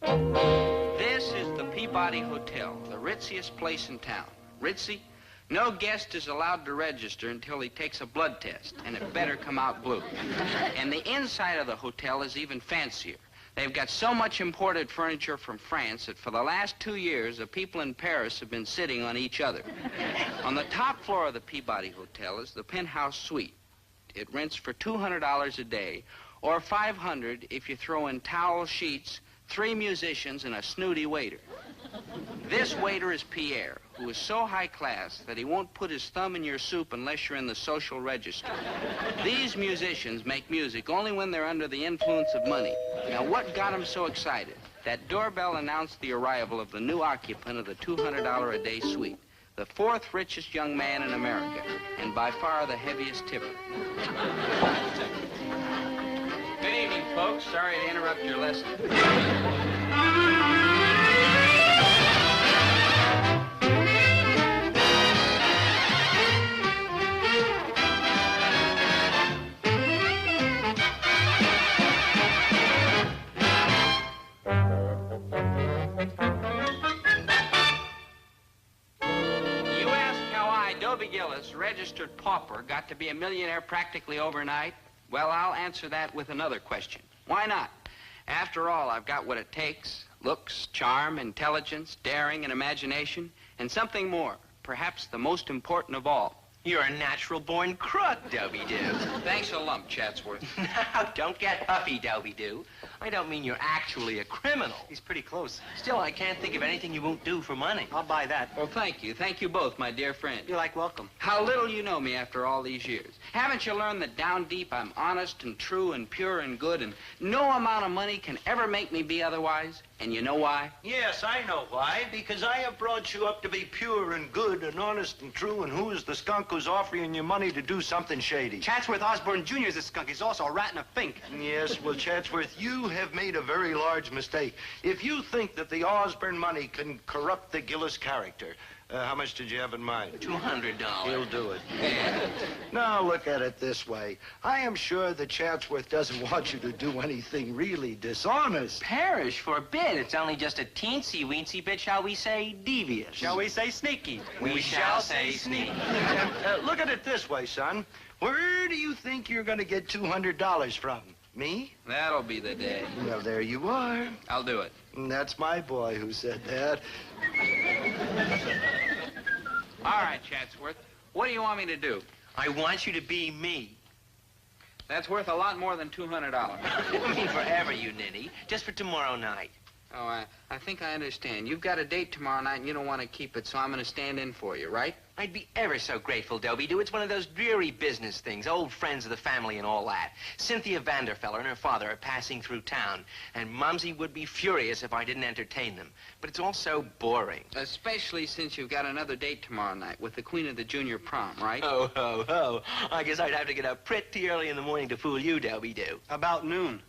This is the Peabody Hotel, the ritziest place in town. Ritzy? No guest is allowed to register until he takes a blood test, and it better come out blue. And the inside of the hotel is even fancier. They've got so much imported furniture from France that for the last 2 years, the people in Paris have been sitting on each other. On the top floor of the Peabody Hotel is the penthouse suite. It rents for $200 a day, or $500 if you throw in towel sheets, 3 musicians, and a snooty waiter. This waiter is Pierre, who is so high class that he won't put his thumb in your soup unless you're in the social register. These musicians make music only when they're under the influence of money. Now, what got them so excited? That doorbell announced the arrival of the new occupant of the $200 a day suite, the 4th richest young man in America, and by far the heaviest tipper. Good evening, folks. Sorry to interrupt your lesson. DOBIEGILLIS, registered pauper, got to be a millionaire practically overnight? Well, I'll answer that with another question. Why not? After all, I've got what it takes: looks, charm, intelligence, daring, and imagination, and something more, perhaps the most important of all. You're a natural-born crook, Dobie-Doo. Thanks a lump, Chatsworth. Now, don't get huffy, Dobie-Doo. I don't mean you're actually a criminal. He's pretty close. Still, I can't think of anything you won't do for money. I'll buy that. Well, thank you. Thank you both, my dear friend. You're like welcome. How little you know me after all these years. Haven't you learned that down deep I'm honest and true and pure and good, and no amount of money can ever make me be otherwise? And you know why? Yes, I know why. Because I have brought you up to be pure and good and honest and true, and who is the skunk who's offering you money to do something shady? Chatsworth Osborne Jr. is a skunk. He's also a rat and a fink. Yes, well, Chatsworth, you have made a very large mistake. If you think that the Osborne money can corrupt the Gillis character, how much did you have in mind? $200. He'll do it. Now, look at it this way. I am sure that Chatsworth doesn't want you to do anything really dishonest. Parish forbid. It's only just a teensy-weensy bit, shall we say, devious. Shall we say sneaky? We shall say sneaky. And, look at it this way, son. Where do you think you're going to get $200 from? Me? That'll be the day. Well, there you are. I'll do it. And that's my boy who said that. All right, Chatsworth. What do you want me to do? I want you to be me. That's worth a lot more than $200. I mean forever, you ninny. Just for tomorrow night. Oh, I think I understand. You've got a date tomorrow night and you don't want to keep it, so I'm going to stand in for you, right? I'd be ever so grateful, Dobie-Doo. It's one of those dreary business things, old friends of the family and all that. Cynthia Vanderfeller and her father are passing through town, and Mumsy would be furious if I didn't entertain them. But it's all so boring. Especially since you've got another date tomorrow night with the queen of the junior prom, right? Ho, ho, ho. I guess I'd have to get up pretty early in the morning to fool you, Dobie-Doo. About noon.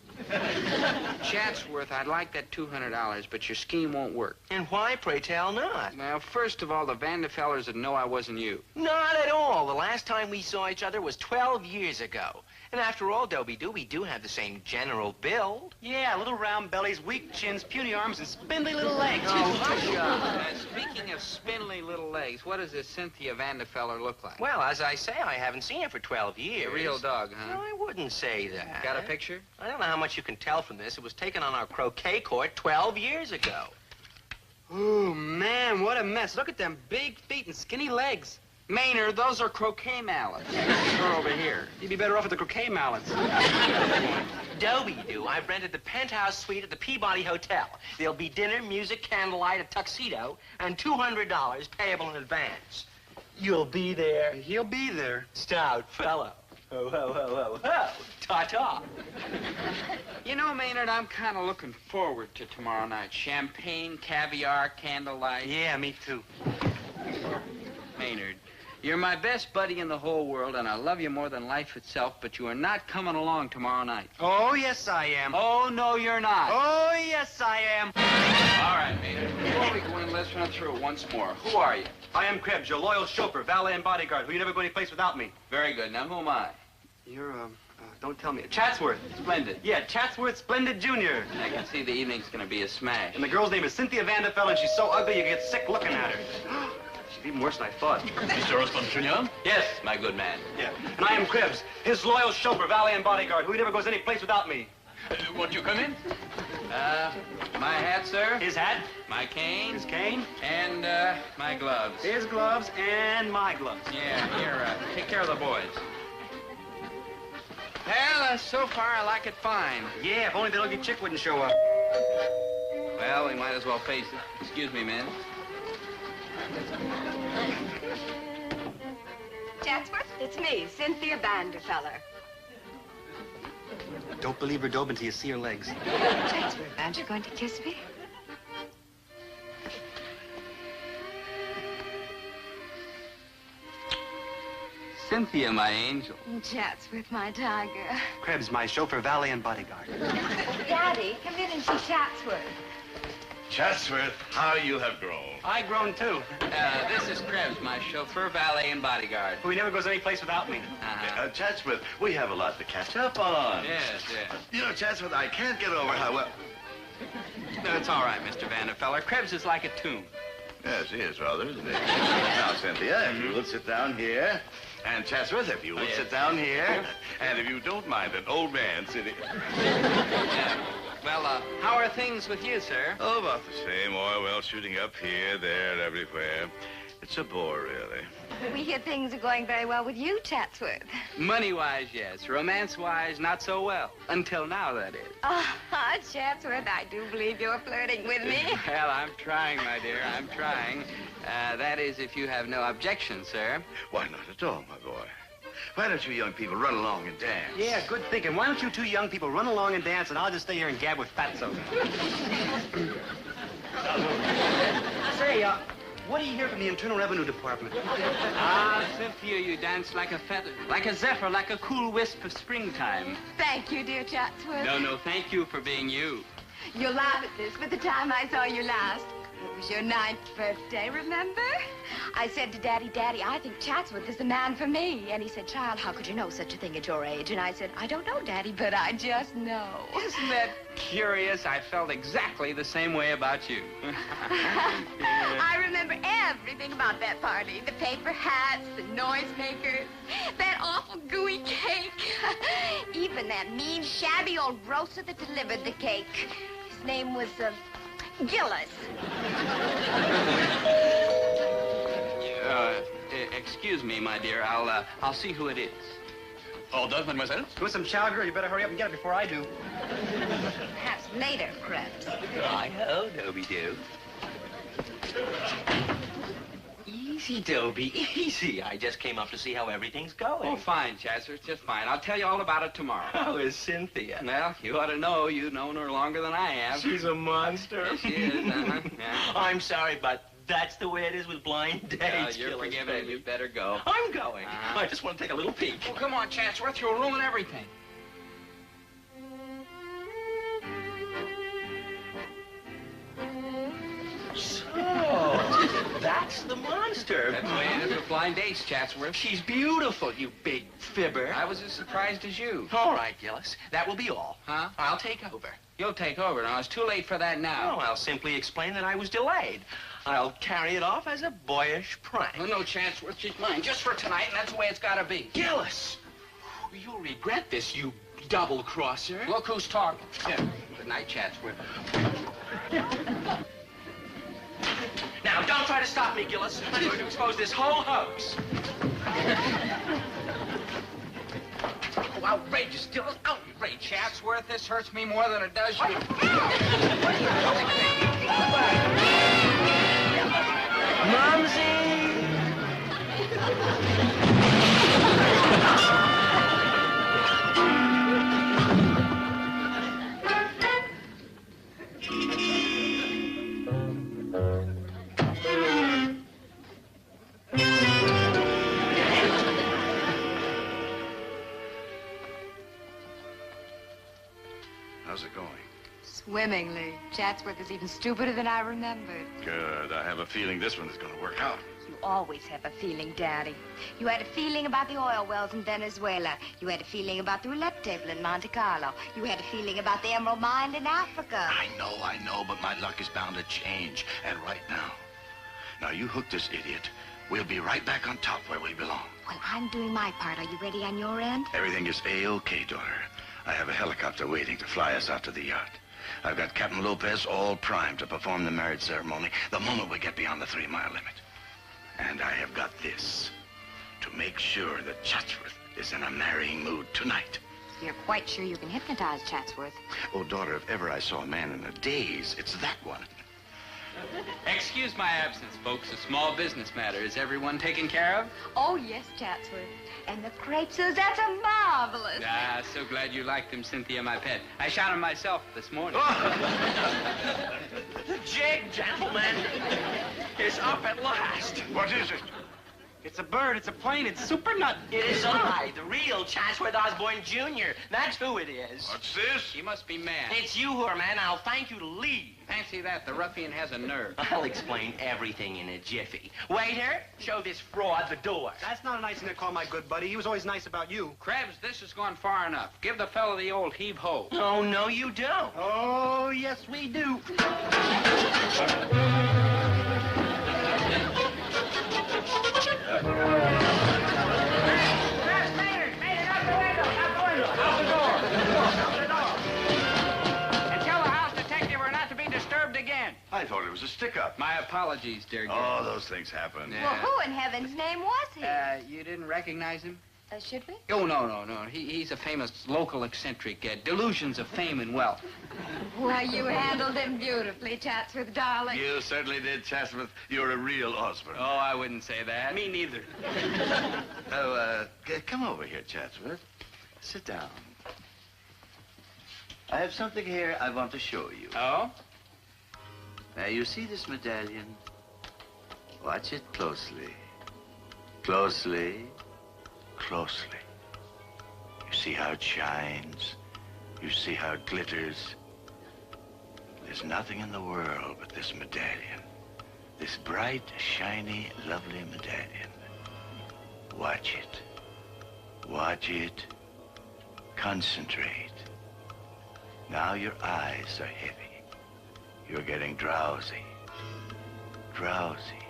Chatsworth, I'd like that $200, but your scheme won't work. And why, pray tell, not? Well, first of all, the Vanderfellers would know I wasn't you. Not at all. The last time we saw each other was 12 years ago. And after all, Dobie-Doo, we do have the same general build. Yeah, little round bellies, weak chins, puny arms, and spindly little legs. Oh, hush up. Speaking of spindly little legs, what does this Cynthia Vanderfeller look like? Well, as I say, I haven't seen her for 12 years. A real dog, huh? No, I wouldn't say that. Got a picture? I don't know how much you can tell from this. It was taken on our croquet court 12 years ago. Oh, man, what a mess. Look at them big feet and skinny legs. Maynard, those are croquet mallets. They're over here. You'd be better off with the croquet mallets. Dobie-Doo, I've rented the penthouse suite at the Peabody Hotel. There'll be dinner, music, candlelight, a tuxedo, and $200 payable in advance. You'll be there? He'll be there. Stout fellow. Ho, ho, ho, ho, ho. Ta-ta. You know, Maynard, I'm kind of looking forward to tomorrow night. Champagne, caviar, candlelight. Yeah, me too. Maynard, you're my best buddy in the whole world, and I love you more than life itself, but you are not coming along tomorrow night. Oh, yes, I am. Oh, no, you're not. Oh, yes, I am. All right, Maynard. Before we go in, let's run through it once more. Who are you? I am Krebs, your loyal chauffeur, valet, and bodyguard, who you never go any place without me. Very good. Now, who am I? You're, Don't tell me. Chatsworth. Splendid. Yeah, Chatsworth Splendid Jr. I can see the evening's gonna be a smash. And the girl's name is Cynthia Vanderfell, and she's so ugly you get sick looking at her. She's even worse than I thought. Mr. Osmond Jr.? Yes. My good man. Yeah. And I am Krebs, his loyal chauffeur, valet, and bodyguard, who never goes any place without me. Won't you come in? My hat, sir. His hat, My cane. his cane, And, my gloves. his gloves, and my gloves. Yeah, here, take care of the boys. Well, so far I like it fine. Yeah, if only the ugly chick wouldn't show up. Well, we might as well face it. Excuse me, men. Chatsworth, it's me, Cynthia Vanderfeller. Don't believe her dope until you see her legs. Chatsworth, aren't you going to kiss me? Cynthia, my angel. Chatsworth, my tiger. Krebs, my chauffeur, valet, and bodyguard. Daddy, come in and see Chatsworth. Chatsworth, how you have grown. I grown too. This is Krebs, my chauffeur, valet, and bodyguard. Who never goes any place without me. Chatsworth, we have a lot to catch up on. Yes, yes. You know, Chatsworth, I can't get over how well... No, it's all right, Mr. Vanderfeller. Krebs is like a tune. Yes, he is rather, isn't he? Now, Cynthia, if you will sit down here. And Chatsworth, if you will yes. sit down here. And if you don't mind an old man sitting... Well, how are things with you, sir? Oh, about the same. Oil well shooting up here, there, and everywhere. It's a bore, really. We hear things are going very well with you, Chatsworth. Money-wise, yes. Romance-wise, not so well. Until now, that is. Chatsworth, I do believe you're flirting with me. Well, I'm trying, my dear. I'm trying. That is, if you have no objection, sir. Why not at all, my boy? Why don't you young people run along and dance? Yeah, good thinking. Why don't you two young people run along and dance, and I'll just stay here and gab with Fatso. Say, what do you hear from the Internal Revenue Department? Cynthia, you dance like a feather, like a zephyr, like a cool wisp of springtime. Thank you, dear Chatsworth. No, thank you for being you. You'll laugh at this, but the time I saw you last, it was your 9th birthday, remember? I said to Daddy, I think Chatsworth is the man for me. And he said, child, how could you know such a thing at your age? And I said, I don't know, Daddy, but I just know. Isn't that curious? I felt exactly the same way about you. I remember everything about that party. The paper hats, the noisemakers, that awful gooey cake. Even that mean, shabby old grocer that delivered the cake. His name was, Gillis. Excuse me, my dear. I'll see who it is. Orders, mademoiselle? You want some chow, girl? You better hurry up and get it before I do. Perhaps later, Krebs. Hi-ho, Dobie-doo. Easy, Dobie, easy. I just came up to see how everything's going. Oh, fine, Chatsworth, just fine. I'll tell you all about it tomorrow. How is Cynthia? Well, you ought to know. You've known her longer than I have. She's a monster. Yes, she is, Yeah. I'm sorry, but that's the way it is with blind dates. You're Gillis, forgiven. baby. You better go. I'm going. I just want to take a little peek. Well, come on, Chatsworth. You'll ruin everything. So, that's the monster. That's the way it is with blind dates, Chatsworth. She's beautiful, you big fibber. I was as surprised as you. All right, Gillis. That will be all. Huh? I'll take over. You'll take over. Now, it's too late for that now. Oh, I'll simply explain that I was delayed. I'll carry it off as a boyish prank. Oh, no, Chatsworth. She's mine just for tonight, and that's the way it's got to be. Gillis! You'll regret this, you double-crosser. Look who's talking. Yeah. Good night, Chatsworth. Now, don't try to stop me, Gillis. I'm going to expose this whole hoax. Oh, outrageous, Gillis. Outrage, Chatsworth. This hurts me more than it does you. How's it going? Swimmingly. Chatsworth is even stupider than I remembered. Good. I have a feeling this one is going to work out. You always have a feeling, Daddy. You had a feeling about the oil wells in Venezuela. You had a feeling about the roulette table in Monte Carlo. You had a feeling about the emerald mine in Africa. I know, but my luck is bound to change. And right now. Now, you hook this idiot. We'll be right back on top where we belong. Well, I'm doing my part. Are you ready on your end? Everything is A-OK, daughter. I have a helicopter waiting to fly us out to the yacht. I've got Captain Lopez all primed to perform the marriage ceremony the moment we get beyond the 3-mile limit. And I have got this to make sure that Chatsworth is in a marrying mood tonight. You're quite sure you can hypnotize Chatsworth? Oh, daughter, if ever I saw a man in a daze, it's that one. Excuse my absence, folks. A small business matter. Is everyone taken care of? Oh, yes, Chatsworth. And the crepe Suzettes are marvelous. Ah, so glad you liked them, Cynthia, my pet. I shot them myself this morning. The jig, gentlemen, is up at last. What is it? It's a bird, it's a plane, it's Super Nut. It is I, the real Chatsworth Osborne Jr. That's who it is. What's this? You must be mad. It's you who are mad. I'll thank you to leave. Fancy that. The ruffian has a nerve. I'll explain everything in a jiffy. Waiter, show this fraud the door. That's not a nice thing to call my good buddy. He was always nice about you. Krebs, this has gone far enough. Give the fellow the old heave-ho. Oh, no, you don't. Oh, yes, we do. I thought it was a stick-up. My apologies, dear girl. Oh, those things happen. Well, who in heaven's name was he? You didn't recognize him? Should we? Oh, no. He's a famous local eccentric. Delusions of fame and wealth. Why, you handled him beautifully, Chatsworth, darling. You certainly did, Chatsworth. You're a real Osborne. Oh, I wouldn't say that. Me neither. Oh, come over here, Chatsworth. Sit down. I have something here I want to show you. Oh? Now, you see this medallion? Watch it closely. Closely. Closely. You see how it shines? You see how it glitters? There's nothing in the world but this medallion. This bright, shiny, lovely medallion. Watch it. Watch it. Concentrate. Now your eyes are heavy. You're getting drowsy. Drowsy.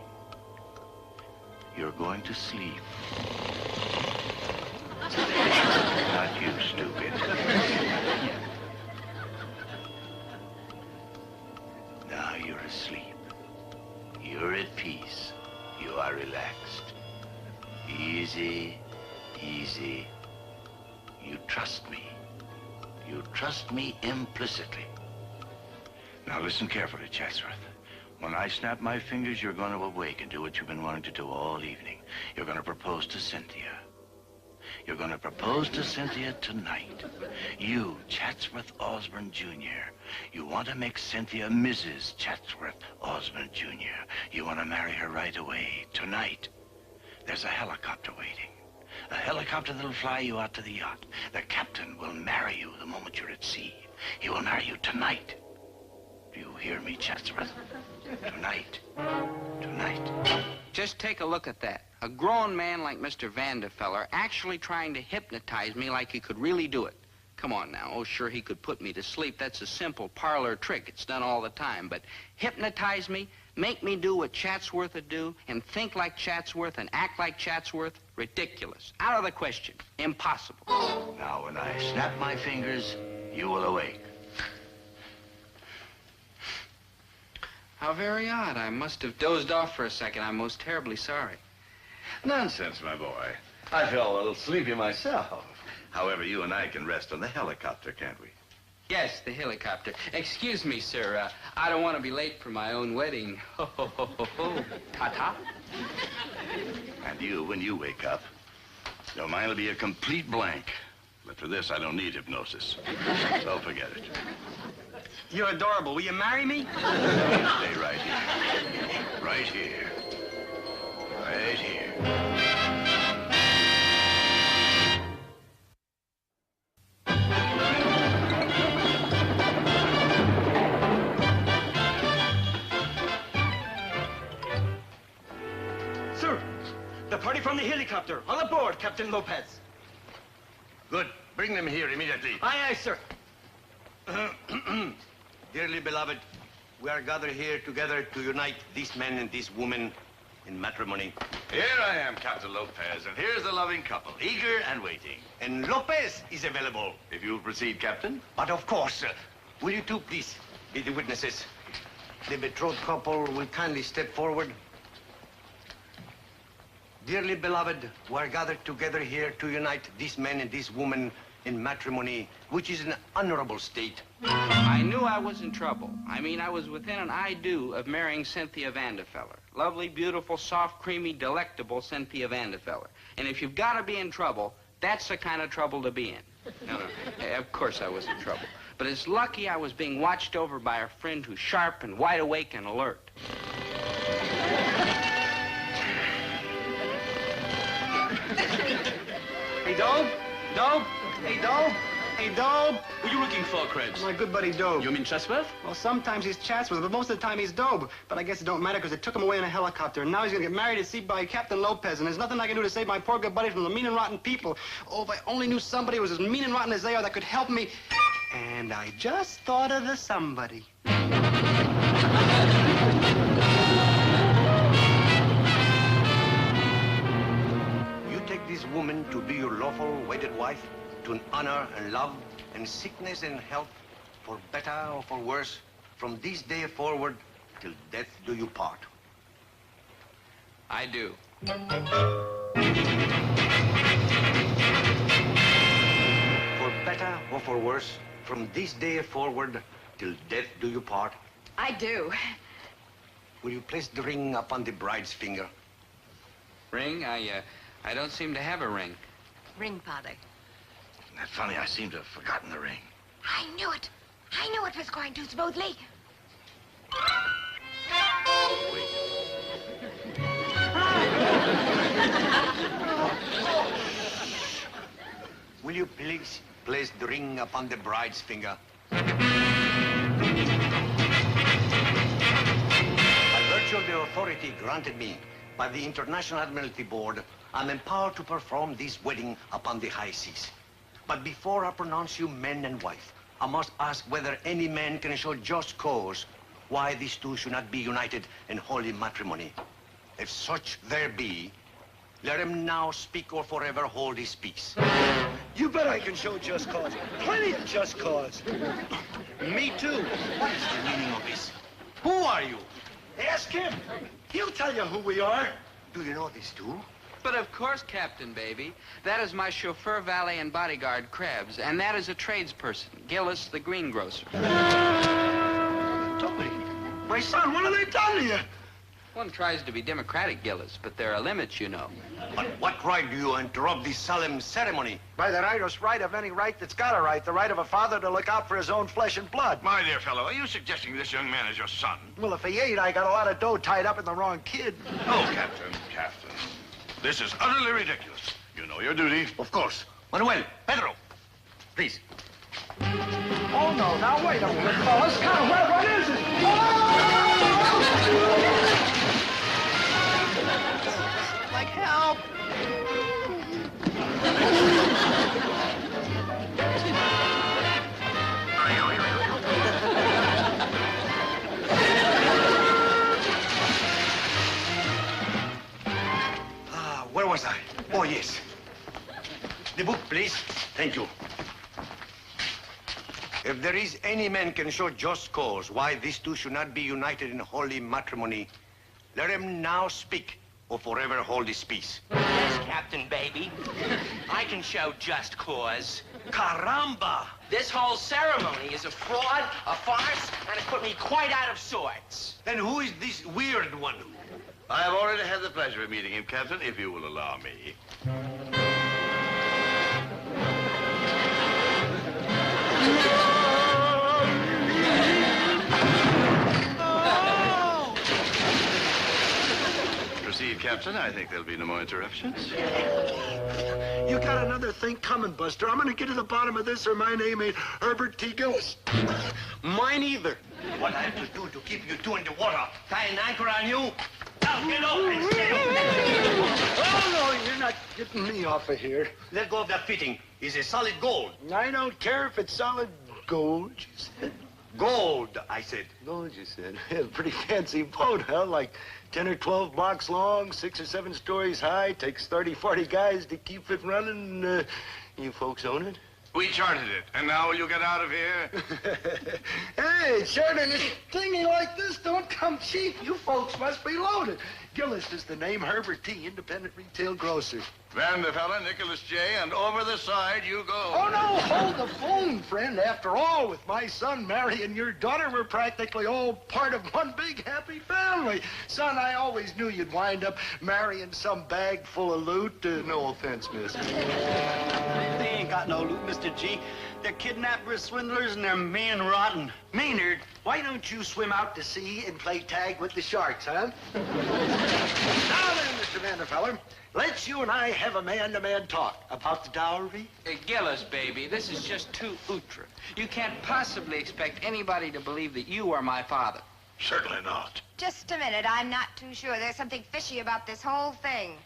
You're going to sleep. Not you, stupid. Now you're asleep. You're at peace. You are relaxed. Easy, easy. You trust me. You trust me implicitly. Now listen carefully, Chatsworth. When I snap my fingers, you're going to awake and do what you've been wanting to do all evening. You're going to propose to Cynthia. You're going to propose to Cynthia tonight. You, Chatsworth Osborne Jr. You want to make Cynthia Mrs. Chatsworth Osborne Jr. You want to marry her right away, tonight. There's a helicopter waiting. A helicopter that'll fly you out to the yacht. The captain will marry you the moment you're at sea. He will marry you tonight. Do you hear me, Chatsworth? Tonight. Tonight. Just take a look at that. A grown man like Mr. Vanderfeller actually trying to hypnotize me like he could really do it. Come on now. Oh, sure, he could put me to sleep. That's a simple parlor trick. It's done all the time. But hypnotize me, make me do what Chatsworth would do, and think like Chatsworth and act like Chatsworth? Ridiculous. Out of the question. Impossible. Now, when I snap my fingers, you will awake. How very odd. I must have dozed off for a second. I'm most terribly sorry. Nonsense, my boy. I feel a little sleepy myself. However, you and I can rest on the helicopter, can't we? Yes, the helicopter. Excuse me, sir. I don't want to be late for my own wedding. Ho, ho, ho, ho, ho. Ta-ta. And you, when you wake up, your mind will be a complete blank. But for this, I don't need hypnosis. So forget it. You're adorable. Will you marry me? Stay right here. Right here. Right here. party from the helicopter. All aboard, Captain Lopez. Good. Bring them here immediately. Aye, aye, sir. Dearly beloved, we are gathered here together to unite these men and these women in matrimony. Here I am, Captain Lopez, and here's the loving couple, eager and waiting. And Lopez is available. If you'll proceed, Captain. But of course, will you two please be the witnesses? The betrothed couple will kindly step forward. Dearly beloved, we are gathered together here to unite these men and these women in matrimony, which is an honorable state. I knew I was in trouble. I mean, I was within an I-do of marrying Cynthia Vanderfeller. Lovely, beautiful, soft, creamy, delectable Cynthia Vanderfeller. And if you've got to be in trouble, that's the kind of trouble to be in. No, of course I was in trouble. But it's lucky I was being watched over by a friend who's sharp and wide awake and alert. Hey, Dobe? Dobe? Hey, Dobe? Hey, Dobe? Who are you looking for, Krebs? My good buddy Dobe. You mean Chatsworth? Well, sometimes he's Chatsworth, but most of the time he's Dobe. But I guess it don't matter because they took him away in a helicopter. And now he's going to get married at sea by Captain Lopez. And there's nothing I can do to save my poor good buddy from the mean and rotten people. Oh, if I only knew somebody who was as mean and rotten as they are that could help me. And I just thought of the somebody. You take this woman to be your lawful wedded wife, to honor and love and sickness and health, for better or for worse, from this day forward till death do you part. I do. For better or for worse, from this day forward till death do you part. I do. Will you place the ring upon the bride's finger? Ring? I don't seem to have a ring. Ring, Father. Isn't that funny? I seem to have forgotten the ring. I knew it. I knew it was going too smoothly. Will you please place the ring upon the bride's finger? By virtue of the authority granted me by the International Admiralty Board, I'm empowered to perform this wedding upon the high seas. But before I pronounce you man and wife, I must ask whether any man can show just cause why these two should not be united in holy matrimony. If such there be, let him now speak or forever hold his peace. You bet I can show just cause. Plenty of just cause. Me too. What is the meaning of this? Who are you? Ask him. He'll tell you who we are. Do you know these two? But of course, Captain Baby. That is my chauffeur, valet, and bodyguard, Krebs. And that is a tradesperson, Gillis, the greengrocer. Toby, my son, what have they done to you? One tries to be democratic, Gillis, but there are limits, you know. But what right do you interrupt this solemn ceremony? By the rightest right of any right that's got a right, the right of a father to look out for his own flesh and blood. My dear fellow, are you suggesting this young man is your son? Well, if he ain't, I got a lot of dough tied up in the wrong kid. Oh, Captain. This is utterly ridiculous. You know your duty. Of course. Manuel, Pedro, please. Oh, no, now wait a minute, fellas. What is it? Like help! Where was I? Oh, yes. The book, please. Thank you. If there is any man can show just cause why these two should not be united in holy matrimony, let him now speak or forever hold his peace. Yes, Captain Baby. I can show just cause. Caramba! This whole ceremony is a fraud, a farce, and it put me quite out of sorts. Then who is this weird one? I have already had the pleasure of meeting him, Captain, if you will allow me. Proceed, Captain. I think there'll be no more interruptions. You got another thing coming, Buster. I'm gonna get to the bottom of this, or my name ain't Herbert T. Gillis. Mine either. What I have to do to keep you two in the water? Tie an anchor on you? Now get off and stay off. Oh, no, you're not getting me off of here. Let go of that fitting. It's a solid gold. I don't care if it's solid gold, you said. Gold, I said. Gold, you said. Yeah, pretty fancy boat, huh? Like 10 or 12 blocks long, 6 or 7 stories high. Takes 30, 40 guys to keep it running. You folks own it? We chartered it, and now will you get out of here? Hey, chartering this thingy like this don't come cheap. You folks must be loaded. Gillis is the name, Herbert T., independent retail grocer. Vanderfella, Nicholas J., and over the side you go. Oh, no, hold the phone, friend. After all, with my son marrying your daughter, we're practically all part of one big happy family. Son, I always knew you'd wind up marrying some bag full of loot. No offense, miss. They ain't got no loot, Mr. G. They're kidnappers, swindlers, and they're mean and rotten. Maynard, why don't you swim out to sea and play tag with the sharks, huh? Now then, Mr. Vanderfeller, let's you and I have a man-to-man talk about the dowry. Gillis, baby, this is just too outre. You can't possibly expect anybody to believe that you are my father. Certainly not. Just a minute. I'm not too sure. There's something fishy about this whole thing.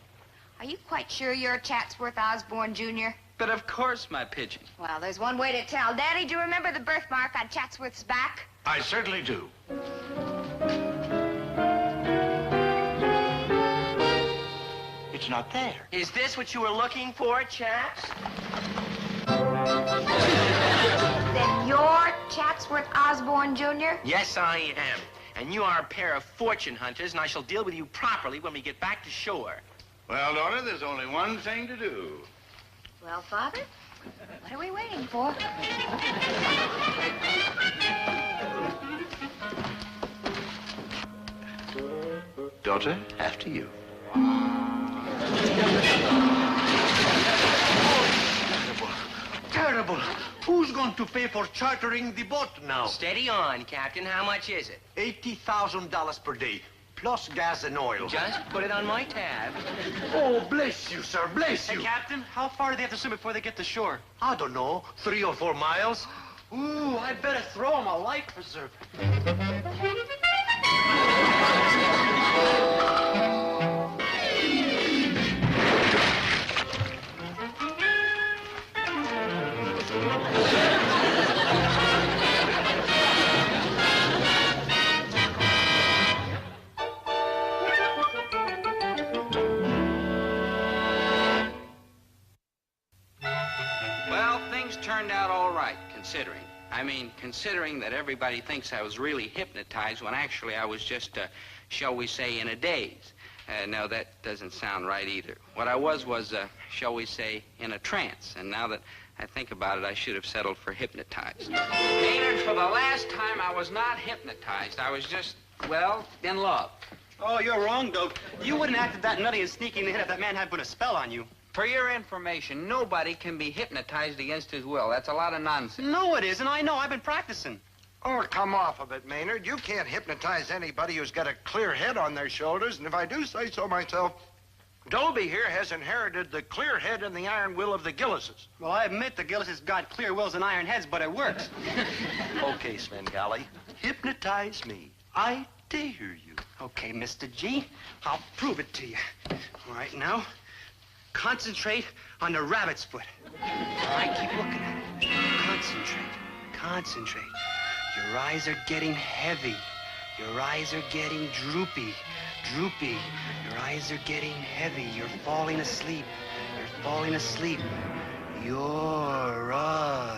Are you quite sure you're Chatsworth Osborne, Jr.? But of course, my pigeon. Well, there's one way to tell. Daddy, do you remember the birthmark on Chatsworth's back? I certainly do. It's not there. Is this what you were looking for, chaps? Then you're Chatsworth Osborne, Jr.? Yes, I am. And you are a pair of fortune hunters, and I shall deal with you properly when we get back to shore. Well, daughter, there's only one thing to do. Well, Father, what are we waiting for? Daughter, after you. Terrible. Who's going to pay for chartering the boat now? Steady on, Captain. How much is it? $80,000 per day, plus gas and oil. Just put it on my tab. Oh, bless you, sir, bless you. Hey, Captain, how far do they have to swim before they get to shore? I don't know, 3 or 4 miles. Ooh, I'd better throw him a life preserver. Well, things turned out all right, considering. I mean, considering that everybody thinks I was really hypnotized when actually I was just, shall we say, in a daze. No, that doesn't sound right either. What I was, shall we say, in a trance. And now that I think about it, I should have settled for hypnotized. Maynard, for the last time, I was not hypnotized. I was just, well, in love. Oh, you're wrong, Dope. You wouldn't have acted that nutty and sneaky in the head if that man had put a spell on you. For your information, nobody can be hypnotized against his will. That's a lot of nonsense. No, it isn't. I know. I've been practicing. Oh, come off of it, Maynard. You can't hypnotize anybody who's got a clear head on their shoulders, and if I do say so myself, Dobie here has inherited the clear head and the iron will of the Gillises. Well, I admit the Gillis has got clear wills and iron heads, but it works. Okay, Svengali, hypnotize me. I dare you. Okay, Mr. G, I'll prove it to you. All right, now, concentrate on the rabbit's foot. All right, keep looking at it. Concentrate, concentrate. Your eyes are getting heavy. Your eyes are getting droopy, droopy. Your eyes are getting heavy. You're falling asleep. You're falling asleep. You're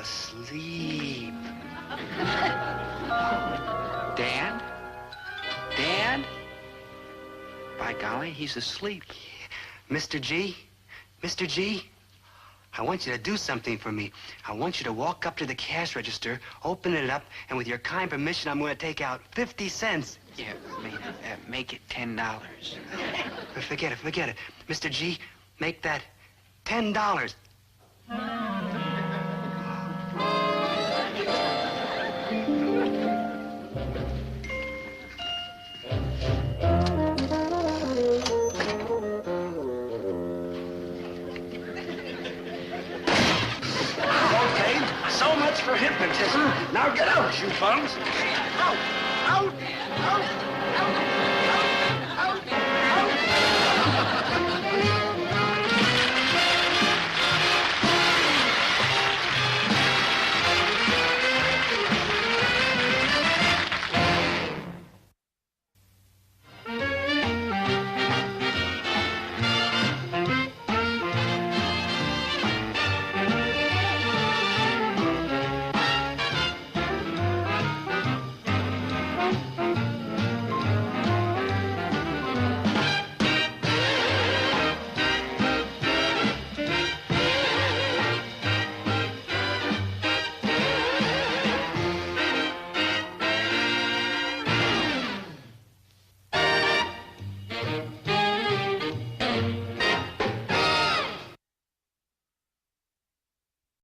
asleep. Dad? Dad? By golly, he's asleep. Mr. G, Mr. G, I want you to do something for me. I want you to walk up to the cash register, open it up, and with your kind permission, I'm going to take out 50 cents. Yeah, make it $10. Forget it. Mr. G, make that $10. So much for hypnotism. Now get out, you bums. Out, out, out.